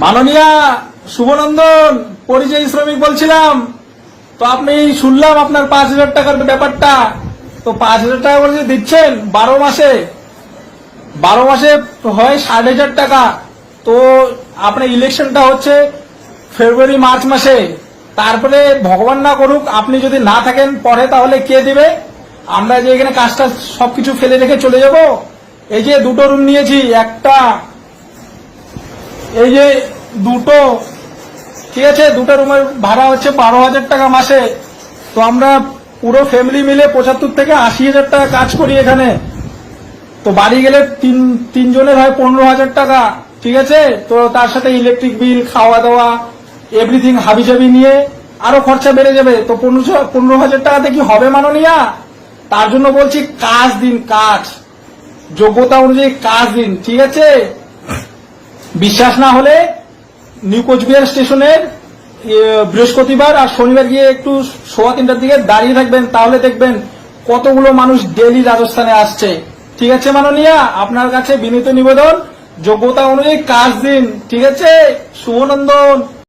মাননীয়া শুভনন্দন, পরিযায়ী শ্রমিক বলছিলাম। তো আপনি শুনলাম আপনার 5,000 টাকার ব্যাপারটা। তো 5,000 টাকা করে যে দিচ্ছেন 12 মাসে হয় 60,000 টাকা। তো আপনার ইলেকশনটা হচ্ছে ফেব্রুয়ারি মার্চ মাসে। তারপরে ভগবান না করুক আপনি যদি না থাকেন পরে, তাহলে কে দিবে? আমরা যে এখানে কাজটা সবকিছু ফেলে রেখে চলে যাব। এই যে 2টো রুম নিয়েছি, একটা এই যে 2টো, ঠিক আছে, 2টো রুমের ভাড়া হচ্ছে 12,000 টাকা মাসে। তো আমরা পুরো ফ্যামিলি মিলে 75 থেকে 80,000 টাকা কাজ করি এখানে। তো বাড়ি গেলে তিনজনের হয় 15,000 টাকা, ঠিক আছে। তো তার সাথে ইলেকট্রিক বিল, খাওয়া দাওয়া, এভরিথিং হাবিজাবি নিয়ে আরো খরচা বেড়ে যাবে। তো 15,000 টাকাতে কি হবে মাননীয়া? তার জন্য বলছি কাজ দিন, কাজ যোগ্যতা অনুযায়ী কাজ দিন, ঠিক আছে। বিশ্বাস না হলে নিউ কোচবিহার স্টেশনের বৃহস্পতিবার আর শনিবার গিয়ে একটু 3:15 দিকে দাঁড়িয়ে থাকবেন, তাহলে দেখবেন কতগুলো মানুষ ডেলি রাজস্থানে আসছে, ঠিক আছে মাননীয়া। আপনার কাছে বিনীত নিবেদন, যোগ্যতা অনুযায়ী কাজ দিন, ঠিক আছে। শুভনন্দন।